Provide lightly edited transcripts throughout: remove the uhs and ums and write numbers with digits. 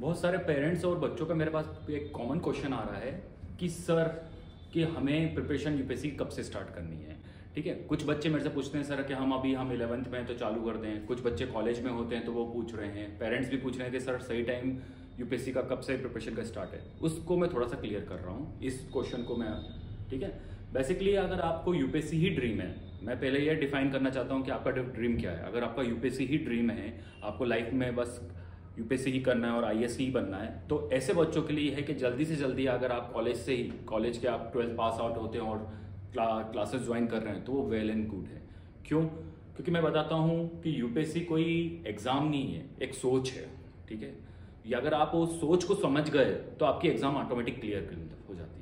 बहुत सारे पेरेंट्स और बच्चों का मेरे पास एक कॉमन क्वेश्चन आ रहा है कि सर कि हमें प्रिपरेशन यूपीएससी कब से स्टार्ट करनी है। ठीक है, कुछ बच्चे मेरे से पूछते हैं सर कि हम 11th में हैं तो चालू कर दें। कुछ बच्चे कॉलेज में होते हैं तो वो पूछ रहे हैं, पेरेंट्स भी पूछ रहे हैं कि सर सही टाइम यूपीएससी का कब से प्रिपरेशन का स्टार्ट है। उसको मैं थोड़ा सा क्लियर कर रहा हूँ, इस क्वेश्चन को मैं। ठीक है, बेसिकली अगर आपको यूपीएससी ही ड्रीम है, मैं पहले ये डिफाइन करना चाहता हूँ कि आपका ड्रीम क्या है। अगर आपका यूपीएससी ही ड्रीम है, आपको लाइफ में बस यूपीएससी ही करना है और आईएएस ही बनना है, तो ऐसे बच्चों के लिए है कि जल्दी से जल्दी अगर आप कॉलेज के आप 12th पास आउट होते हैं और क्लासेस ज्वाइन कर रहे हैं तो वो वेल एंड गुड है। क्यों? क्योंकि मैं बताता हूँ कि यूपीएससी कोई एग्जाम नहीं है, एक सोच है। ठीक है, या अगर आप उस सोच को समझ गए तो आपकी एग्जाम ऑटोमेटिक क्लियर हो जाती है।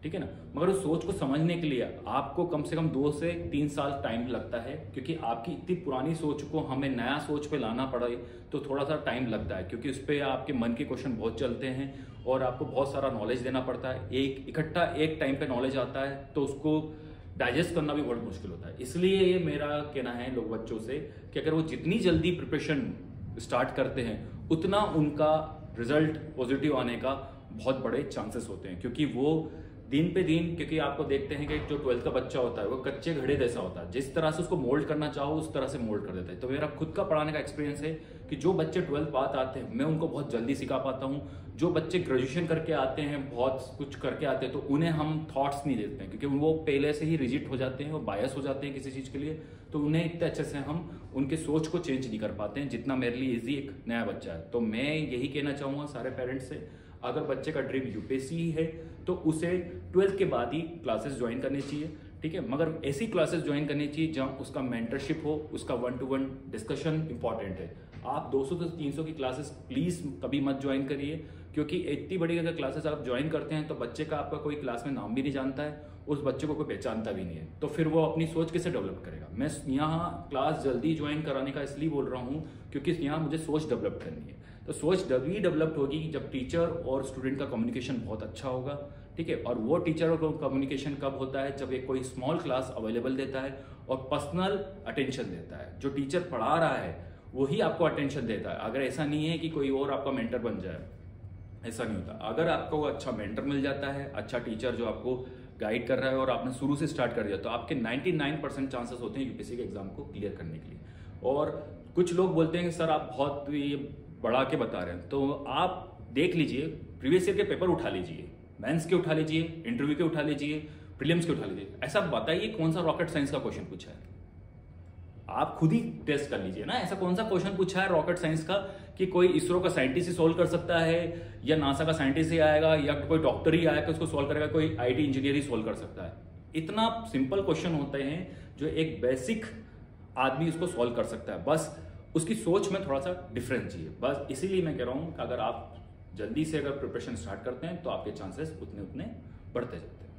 ठीक है ना, मगर उस सोच को समझने के लिए आपको कम से कम 2 से 3 साल टाइम लगता है, क्योंकि आपकी इतनी पुरानी सोच को हमें नया सोच पे लाना पड़े तो थोड़ा सा टाइम लगता है, क्योंकि उस पर आपके मन के क्वेश्चन बहुत चलते हैं और आपको बहुत सारा नॉलेज देना पड़ता है। एक टाइम पे नॉलेज आता है तो उसको डाइजेस्ट करना भी बहुत मुश्किल होता है। इसलिए ये मेरा कहना है लोग बच्चों से कि अगर वो जितनी जल्दी प्रिपरेशन स्टार्ट करते हैं उतना उनका रिजल्ट पॉजिटिव आने का बहुत बड़े चांसेस होते हैं। क्योंकि वो दिन पे दिन, क्योंकि आपको देखते हैं कि जो 12th का बच्चा होता है वो कच्चे घड़े जैसा होता है, जिस तरह से उसको मोल्ड करना चाहो उस तरह से मोल्ड कर देता है। तो मेरा खुद का पढ़ाने का एक्सपीरियंस है कि जो बच्चे 12th पास आते हैं मैं उनको बहुत जल्दी सिखा पाता हूँ। जो बच्चे ग्रेजुएशन करके आते हैं, बहुत कुछ करके आते हैं, तो उन्हें हम थॉट्स नहीं देते हैं, क्योंकि वो पहले से ही रिजिड हो जाते हैं, वो बायस हो जाते हैं किसी चीज के लिए, तो उन्हें इतने अच्छे से हम उनके सोच को चेंज नहीं कर पाते हैं जितना मेरे लिए इजी एक नया बच्चा है। तो मैं यही कहना चाहूंगा सारे पेरेंट्स से, अगर बच्चे का ड्रीम यूपीएससी ही है तो उसे 12th के बाद ही क्लासेस ज्वाइन करनी चाहिए। ठीक है, मगर ऐसी क्लासेस ज्वाइन करनी चाहिए जहां उसका मेंटरशिप हो, उसका 1-to-1 डिस्कशन इंपॉर्टेंट है। आप 200 से 300 की क्लासेस प्लीज कभी मत ज्वाइन करिए, क्योंकि इतनी बड़ी अगर क्लासेस आप ज्वाइन करते हैं तो बच्चे का आपका कोई क्लास में नाम भी नहीं जानता है, उस बच्चे को कोई पहचानता भी नहीं है, तो फिर वो अपनी सोच कैसे डेवलप करेगा। मैं यहाँ क्लास जल्दी ज्वाइन कराने का इसलिए बोल रहा हूँ क्योंकि यहाँ मुझे सोच डेवलप करनी है। तो सोच तभी डेवलप होगी जब टीचर और स्टूडेंट का कम्युनिकेशन बहुत अच्छा होगा। ठीक है, और वो टीचर और कम्युनिकेशन कब होता है? जब एक कोई स्मॉल क्लास अवेलेबल देता है और पर्सनल अटेंशन देता है। जो टीचर पढ़ा रहा है वही आपको अटेंशन देता है। अगर ऐसा नहीं है कि कोई और आपका मेंटर बन जाए, ऐसा नहीं होता। अगर आपको अच्छा मेंटर मिल जाता है, अच्छा टीचर जो आपको गाइड कर रहा है और आपने शुरू से स्टार्ट कर दिया, तो आपके 99% चांसेस होते हैं यूपीएससी के एग्जाम को क्लियर करने के लिए। और कुछ लोग बोलते हैं कि सर आप बहुत ये बढ़ा के बता रहे हैं, तो आप देख लीजिए, प्रीवियस ईयर के पेपर उठा लीजिए, मेंस के उठा लीजिए, इंटरव्यू के उठा लीजिए, प्रीलिम्स के उठा लीजिए। ऐसा बताइए कौन सा रॉकेट साइंस का क्वेश्चन पूछा है, आप खुद ही टेस्ट कर लीजिए ना। ऐसा कौन सा क्वेश्चन पूछा है रॉकेट साइंस का कि कोई इसरो का साइंटिस्ट ही सोल्व कर सकता है, या नासा का साइंटिस्ट ही आएगा, या कोई डॉक्टर ही आएगा उसको सोल्व करेगा, कोई आईटी इंजीनियर ही सोल्व कर सकता है। इतना सिंपल क्वेश्चन होते हैं जो एक बेसिक आदमी उसको सोल्व कर सकता है, बस उसकी सोच में थोड़ा सा डिफरेंस चाहिए। बस इसीलिए मैं कह रहा हूं कि अगर आप जल्दी से अगर प्रिपरेशन स्टार्ट करते हैं तो आपके चांसेस उतने उतने बढ़ते जाते हैं।